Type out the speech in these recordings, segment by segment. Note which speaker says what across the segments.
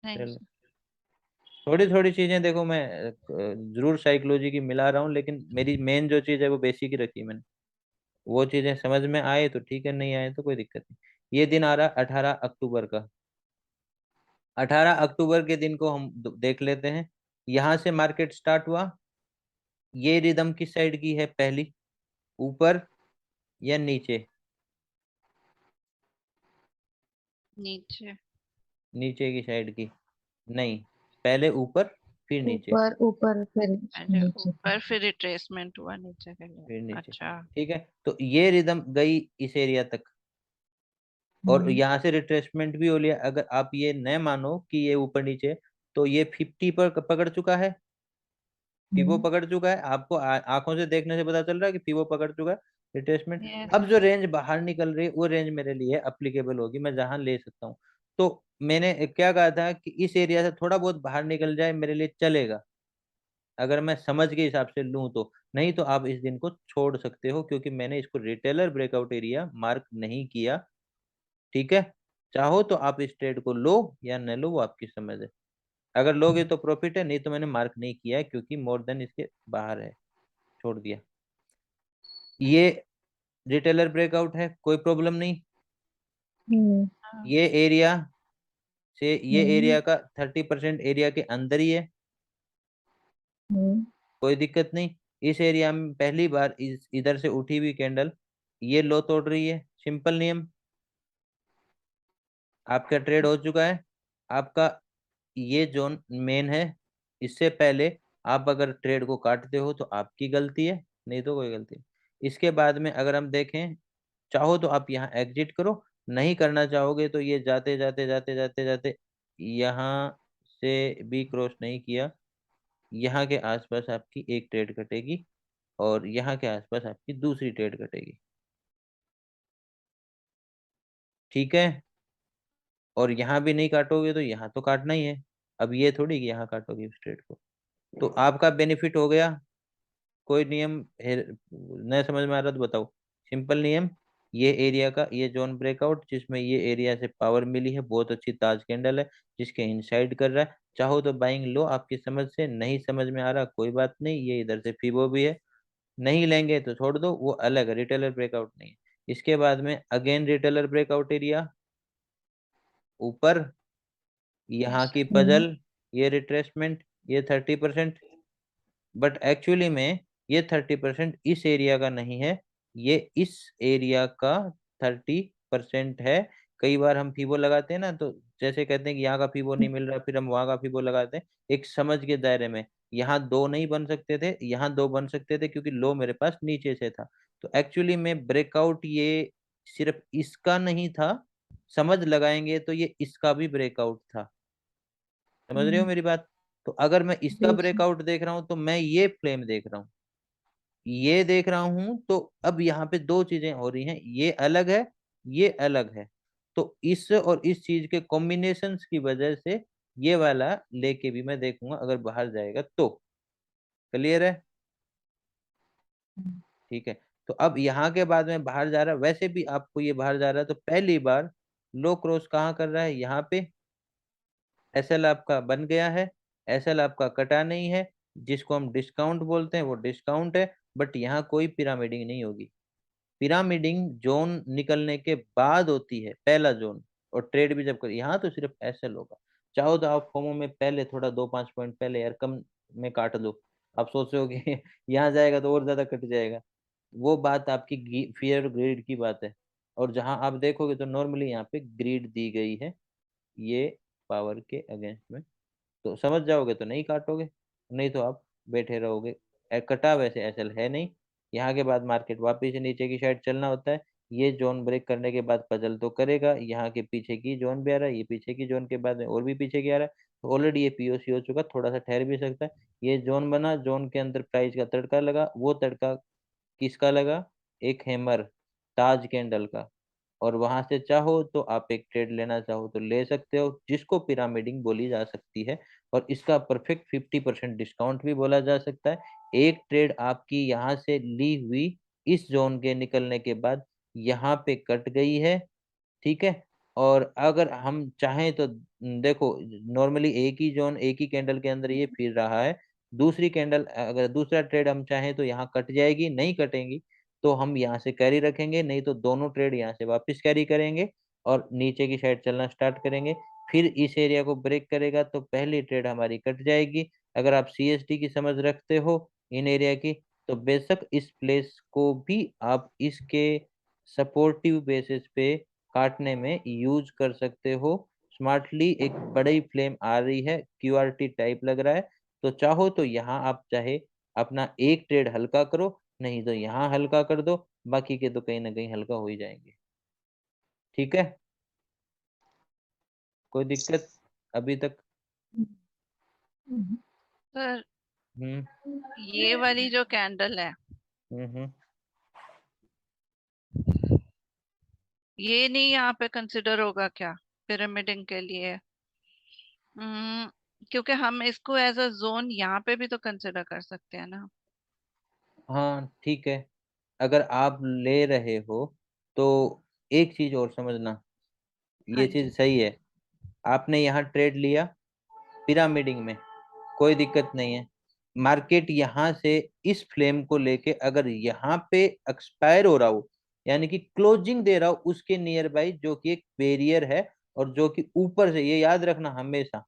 Speaker 1: नहीं
Speaker 2: चलो,
Speaker 1: सर।
Speaker 2: थोड़ी थोड़ी चीजें देखो, मैं जरूर साइकोलॉजी की मिला रहा हूँ, लेकिन मेरी मेन जो चीज है वो बेसिक ही रखी मैंने। वो चीजें समझ में आए तो ठीक है, नहीं आए तो कोई दिक्कत नहीं। ये दिन आ रहा 18 अक्टूबर का। 18 अक्टूबर के दिन को हम देख लेते हैं। यहां से मार्केट स्टार्ट हुआ। ये रिदम किस साइड की है पहली, ऊपर या नीचे?
Speaker 1: नीचे।
Speaker 2: नीचे की साइड की? नहीं, पहले ऊपर फिर नीचे।
Speaker 3: ऊपर ऊपर फिर
Speaker 1: पहले
Speaker 3: नीचे।
Speaker 1: ऊपर फिर रिट्रेसमेंट हुआ नीचे के लिए।
Speaker 2: फिर नीचे।
Speaker 1: अच्छा।
Speaker 2: ठीक है, तो ये रिदम गई इस एरिया तक, और
Speaker 3: हम्म।
Speaker 2: यहाँ से रिट्रेसमेंट भी हो लिया। अगर आप ये न मानो कि ये ऊपर नीचे, तो ये 50 पर पकड़ चुका है। पीवो
Speaker 3: हम्म।
Speaker 2: पकड़ चुका है, आपको आंखों से देखने से पता चल रहा है कि पीवो पकड़ चुका है, रिट्रेसमेंट।
Speaker 1: यस।
Speaker 2: अब जो रेंज बाहर निकल रही है वो रेंज मेरे लिए अप्लीकेबल होगी, मैं जहां ले सकता हूँ। तो मैंने क्या कहा था कि इस एरिया से थोड़ा बहुत बाहर निकल जाए मेरे लिए चलेगा, अगर मैं समझ के हिसाब से लूं तो। नहीं तो आप इस दिन को छोड़ सकते हो, क्योंकि मैंने इसको रिटेलर ब्रेकआउट एरिया मार्क नहीं किया। ठीक है, चाहो तो आप इस ट्रेड को लो या न लो, वो आपकी समझ है। अगर लोगे तो प्रॉफिट है, नहीं तो मैंने मार्क नहीं किया है, क्योंकि मोर देन इसके बाहर है, छोड़ दिया। ये रिटेलर ब्रेकआउट है, कोई प्रॉब्लम नहीं।
Speaker 3: हम्म।
Speaker 1: हाँ।
Speaker 2: ये एरिया से ये
Speaker 3: हम्म।
Speaker 2: एरिया का 30% एरिया के अंदर ही है,
Speaker 3: हम्म।
Speaker 2: कोई दिक्कत नहीं। इस एरिया में पहली बार इस इधर से उठी हुई कैंडल ये लो तोड़ रही है, सिंपल नियम। आपका ट्रेड हो चुका है। आपका ये जोन मेन है। इससे पहले आप अगर ट्रेड को काटते हो तो आपकी गलती है, नहीं तो कोई गलती नहीं। इसके बाद में अगर हम देखें, चाहो तो आप यहाँ एग्जिट करो, नहीं करना चाहोगे तो ये जाते जाते जाते जाते जाते यहाँ से भी क्रॉस नहीं किया, यहाँ के आसपास आपकी एक ट्रेड कटेगी, और यहाँ के आसपास आपकी दूसरी ट्रेड कटेगी। ठीक है, और यहाँ भी नहीं काटोगे तो यहाँ तो काटना ही है। अब ये थोड़ी कि यहाँ काटोगे उस ट्रेड को। तो आपका बेनिफिट हो गया। कोई नियम नया समझ में आ रहा तो बताओ। सिंपल नियम, ये एरिया का ये जोन ब्रेकआउट जिसमें ये एरिया से पावर मिली है, बहुत अच्छी ताज कैंडल है जिसके इनसाइड कर रहा है। चाहो तो बाइंग लो आपकी समझ से, नहीं समझ में आ रहा कोई बात नहीं, ये इधर से फीबो भी है, नहीं लेंगे तो छोड़ दो, वो अलग है, रिटेलर ब्रेकआउट नहीं है। इसके बाद में अगेन रिटेलर ब्रेकआउट एरिया ऊपर,
Speaker 1: यस
Speaker 2: यहाँ की
Speaker 1: सर।
Speaker 3: हम्म।
Speaker 2: पजल, ये रिट्रेसमेंट, ये 30%। बट एक्चुअली में ये 30% इस एरिया का नहीं है, ये इस एरिया का 30% है। कई बार हम फीबो लगाते हैं ना, तो जैसे कहते हैं कि यहाँ का फीबो नहीं मिल रहा, फिर हम वहां का फीबो लगाते हैं एक समझ के दायरे में। यहाँ दो नहीं बन सकते थे, यहाँ दो बन सकते थे, क्योंकि लो मेरे पास नीचे से था। तो एक्चुअली में ब्रेकआउट ये सिर्फ इसका नहीं था, समझ लगाएंगे तो ये इसका भी ब्रेकआउट था। समझ रहे हो
Speaker 3: हम्म।
Speaker 2: मेरी बात? तो अगर मैं इसका
Speaker 3: जी जी।
Speaker 2: ब्रेकआउट देख रहा हूँ तो मैं ये फ्लेम देख रहा हूँ, ये देख रहा हूं, तो अब यहाँ पे दो चीजें हो रही हैं, ये अलग है, ये अलग है। तो इस और इस चीज के कॉम्बिनेशंस की वजह से ये वाला लेके भी मैं देखूंगा अगर बाहर जाएगा तो। क्लियर है? ठीक है। तो अब यहाँ के बाद में बाहर जा रहा है, वैसे भी आपको ये बाहर जा रहा है तो पहली बार लो क्रॉस कहाँ कर रहा है, यहाँ पे। एसएल आपका बन गया है, एसएल आपका कटा नहीं है, जिसको हम डिस्काउंट बोलते हैं वो डिस्काउंट है। बट यहाँ कोई पिरामिडिंग नहीं होगी। पिरामिडिंग जोन निकलने के बाद होती है, पहला जोन। और ट्रेड भी जब कर, यहाँ तो सिर्फ एसएल होगा। चाहो तो आप फोमो में पहले थोड़ा 2-5 पॉइंट पहले यार कम में काट दो। आप सोच रहे हो कि यहाँ जाएगा तो और ज्यादा कट जाएगा, वो बात आपकी फियर ग्रीड की बात है। और जहां आप देखोगे तो नॉर्मली यहाँ पे ग्रीड दी गई है, ये पावर के अगेंस्ट में। तो समझ जाओगे तो नहीं काटोगे, नहीं तो आप बैठे रहोगे। कटा वैसे एसएल है नहीं। यहाँ के बाद मार्केट वापस से नीचे की साइड चलना होता है। ये जोन ब्रेक करने के बाद पजल तो करेगा, यहाँ के पीछे की जोन भी आ रहा है, ये पीछे की जोन के बाद में और भी पीछे की आ रहा है। तो ऑलरेडी ये पीओसी हो चुका, थोड़ा सा ठहर भी सकता है। ये जोन बना, जोन के अंदर प्राइस का तड़का लगा, वो तड़का किसका लगा? एक हैमर, ताज कैंडल का। और वहां से चाहो तो आप एक ट्रेड लेना चाहो तो ले सकते हो, जिसको पिरामिडिंग बोली जा सकती है। और इसका परफेक्ट 50% डिस्काउंट भी बोला जा सकता है। एक ट्रेड आपकी यहाँ से ली हुई इस जोन के निकलने के बाद यहाँ पे कट गई है, ठीक है, और अगर हम चाहें तो देखो नॉर्मली एक ही जोन एक ही कैंडल के अंदर ये फिर रहा है, दूसरी कैंडल अगर दूसरा ट्रेड हम चाहें तो यहाँ कट जाएगी, नहीं कटेंगी तो हम यहाँ से कैरी रखेंगे, नहीं तो दोनों ट्रेड यहाँ से वापस कैरी करेंगे और नीचे की साइड चलना स्टार्ट करेंगे। फिर इस एरिया को ब्रेक करेगा तो पहली ट्रेड हमारी कट जाएगी। अगर आप सीएसटी की समझ रखते हो इन एरिया की, तो बेशक इस प्लेस को भी आप इसके सपोर्टिव बेसिस पे काटने में यूज कर सकते हो स्मार्टली। एक बड़ी फ्लेम आ रही है, क्यूआरटी टाइप लग रहा है, तो चाहो तो यहाँ आप चाहे अपना एक ट्रेड हल्का करो, नहीं तो यहाँ हल्का कर दो, बाकी के तो कहीं ना कहीं हल्का हो ही जाएंगे। ठीक है, कोई दिक्कत अभी तक?
Speaker 3: हम्म,
Speaker 1: सर
Speaker 2: हम्म
Speaker 1: ये वाली जो कैंडल है,
Speaker 2: हम्म।
Speaker 1: ये नहीं यहाँ पे कंसिडर होगा क्या पिरामिडिंग के लिए? हम्म, क्योंकि हम इसको एज अ जोन यहाँ पे भी तो कंसिडर कर सकते हैं ना।
Speaker 2: हाँ ठीक है, अगर आप ले रहे हो तो एक चीज और समझना,
Speaker 1: हाँ
Speaker 2: ये
Speaker 1: जी।
Speaker 2: चीज सही है। आपने यहाँ ट्रेड लिया पिरामिडिंग में, कोई दिक्कत नहीं है। मार्केट यहाँ से इस फ्लेम को लेके अगर यहाँ पे एक्सपायर हो रहा हो, यानी कि क्लोजिंग दे रहा हो उसके नियर बाई, जो कि एक बैरियर है और जो कि ऊपर से, ये याद रखना हमेशा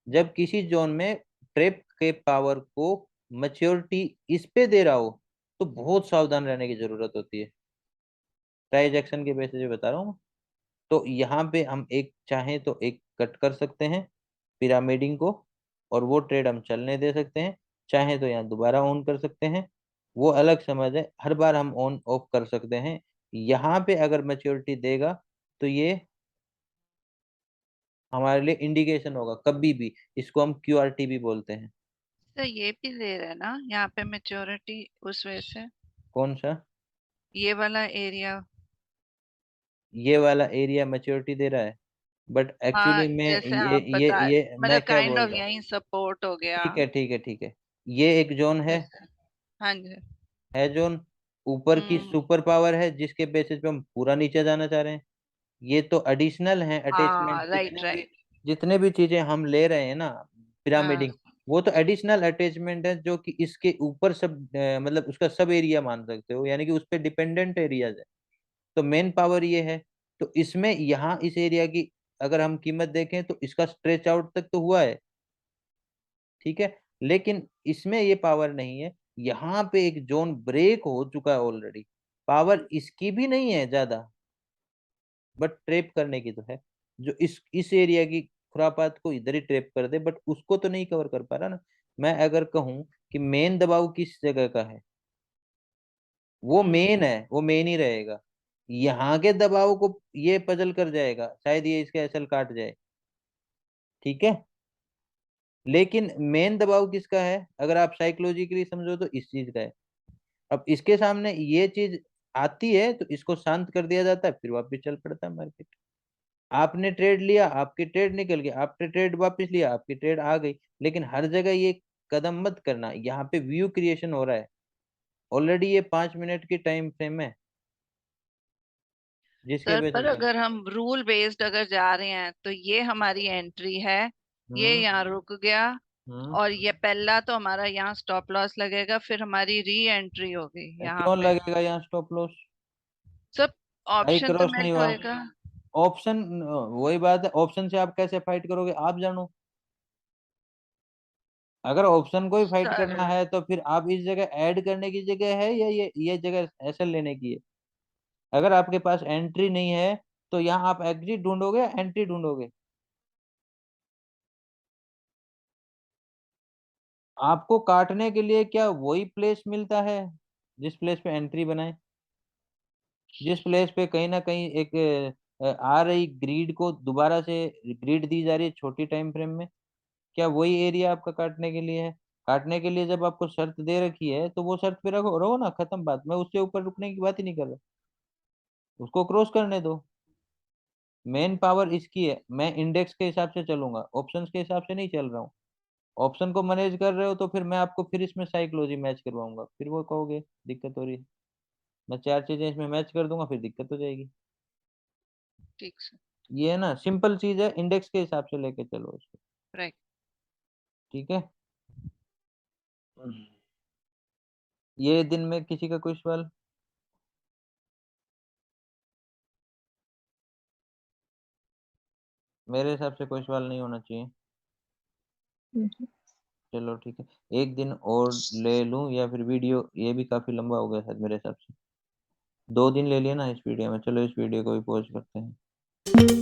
Speaker 2: जब किसी जोन में ट्रेप के पावर को मैच्योरिटी इस पे दे रहा हो तो बहुत सावधान रहने की जरूरत होती है। ट्रांजैक्शन के बेसिस पे बता रहा हूँ। तो यहाँ पे हम एक चाहें तो एक कट कर सकते हैं पिरामिडिंग को, और वो ट्रेड हम चलने दे सकते हैं। चाहे तो यहाँ दोबारा ऑन कर सकते हैं, वो अलग समझ है, हर बार हम ऑन ऑफ कर सकते हैं। यहाँ पे अगर मैच्योरिटी देगा तो ये हमारे लिए इंडिकेशन होगा कभी भी, इसको हम क्यूआरटी भी बोलते हैं।
Speaker 1: तो ये भी दे रहे हैं ना यहाँ पे मेच्योरिटी उस वजह से,
Speaker 2: कौन सा?
Speaker 1: ये वाला एरिया।
Speaker 2: ये वाला एरिया मैच्योरिटी दे रहा है, बट
Speaker 1: हाँ,
Speaker 2: एक्चुअली में
Speaker 1: जैसे
Speaker 2: ये
Speaker 1: आप बता,
Speaker 2: मैं
Speaker 1: मतलब
Speaker 2: क्या
Speaker 1: काइंड
Speaker 2: बोल
Speaker 1: ऑफ
Speaker 2: रहा हूँ।
Speaker 1: यही सपोर्ट हो गया।
Speaker 2: ठीक है ठीक है ठीक है, ये एक जोन
Speaker 1: जैसे हाँ जी।
Speaker 2: है जोन ऊपर की
Speaker 1: हम्म।
Speaker 2: सुपर पावर है जिसके बेसिस पे हम पूरा नीचे जाना चाह रहे हैं। ये तो एडिशनल है अटैचमेंट,
Speaker 1: हाँ, राइट राइट।
Speaker 2: जितने भी चीजें हम ले रहे हैं ना
Speaker 1: हाँ।
Speaker 2: पिरामिडिंग, वो तो एडिशनल अटैचमेंट है जो कि इसके ऊपर सब मतलब उसका सब एरिया मान सकते हो, यानी कि उस पर डिपेंडेंट एरियाज है। तो मेन पावर ये है। तो इसमें यहाँ इस एरिया की अगर हम कीमत देखें तो इसका स्ट्रेच आउट तक तो हुआ है, ठीक है, लेकिन इसमें ये पावर नहीं है। यहाँ पे एक जोन ब्रेक हो चुका है ऑलरेडी, पावर इसकी भी नहीं है ज्यादा, बट ट्रेप करने की तो है। जो इस एरिया की खुरापात को इधर ही ट्रेप कर दे, बट उसको तो नहीं कवर कर पा रहा ना। मैं अगर कहूं कि मेन दबाव किस जगह का है, वो
Speaker 1: हम्म।
Speaker 2: मेन है, वो मेन ही रहेगा। यहाँ के दबाव को ये पजल कर जाएगा, शायद ये इसके एसल काट जाए, ठीक है। लेकिन मेन दबाव किसका है अगर आप साइकोलॉजिकली समझो तो इस चीज का है। अब इसके सामने ये चीज आती है तो इसको शांत कर दिया जाता है, फिर वापस चल पड़ता है मार्केट। आपने ट्रेड लिया, आपकी ट्रेड निकल गई, आपने ट्रेड वापस लिया, आपकी ट्रेड आ गई। लेकिन हर जगह ये कदम मत करना, यहाँ पे व्यू क्रिएशन हो रहा है ऑलरेडी, ये 5 मिनट की टाइम फ्रेम है जिसके
Speaker 1: सर पर
Speaker 2: बेसिस पे।
Speaker 1: अगर हम रूल बेस्ड अगर जा रहे हैं तो ये हमारी एंट्री है, ये
Speaker 2: हम्म
Speaker 1: यहाँ रुक गया,
Speaker 2: हम्म।
Speaker 1: और ये पहला तो हमारा यहाँ स्टॉप लॉस लगेगा, फिर हमारी री एंट्री होगी यहाँ
Speaker 2: क्यों
Speaker 1: पे।
Speaker 2: लगेगा यहाँ स्टॉप लॉस?
Speaker 1: सब
Speaker 2: हाई
Speaker 1: ऑप्शन तो
Speaker 2: क्रॉस नहीं
Speaker 1: मेट
Speaker 2: हुआ
Speaker 1: होएगा।
Speaker 2: ऑप्शन, वही बात है, ऑप्शन से आप कैसे फाइट करोगे आप जानो। अगर ऑप्शन को ही फाइट
Speaker 1: सर
Speaker 2: करना है तो फिर आप इस जगह ऐड करने की जगह है या ये जगह एसएल लेने की है? अगर आपके पास एंट्री नहीं है तो यहाँ आप एग्जिट ढूंढोगे एंट्री ढूंढोगे? आपको काटने के लिए क्या वही प्लेस मिलता है जिस प्लेस पे एंट्री बनाए, जिस प्लेस पे कहीं ना कहीं एक आ रही ग्रीड को दोबारा से ग्रीड दी जा रही है छोटी टाइम फ्रेम में? क्या वही एरिया आपका काटने के लिए है? काटने के लिए जब आपको शर्त दे रखी है तो वो शर्त पे रखो, रहो ना, खत्म बात। मैं उससे ऊपर रुकने की बात ही नहीं कर रहा, उसको क्रॉस करने दो। मेन पावर इसकी है, मैं इंडेक्स के हिसाब से चलूंगा, ऑप्शंस के हिसाब से नहीं चल रहा हूँ। ऑप्शन को मैनेज कर रहे हो तो फिर मैं आपको फिर इसमें साइकोलॉजी मैच करवाऊंगा, फिर वो कहोगे दिक्कत हो रही है। मैं चार चीजें इसमें मैच कर दूंगा फिर दिक्कत हो जाएगी।
Speaker 1: ठीक से।
Speaker 2: ये है ना, सिंपल चीज है, इंडेक्स के हिसाब से लेके चलो इसको।
Speaker 1: राइट।
Speaker 2: ठीक है। ये दिन में किसी का कोई सवाल? मेरे हिसाब से कोई सवाल नहीं होना चाहिए।
Speaker 3: नहीं।
Speaker 2: चलो ठीक है, एक दिन और ले लूं या फिर वीडियो, ये भी काफी लंबा हो गया शायद मेरे हिसाब से। 2 दिन ले लिया ना इस वीडियो में, चलो इस वीडियो को भी पॉज करते हैं।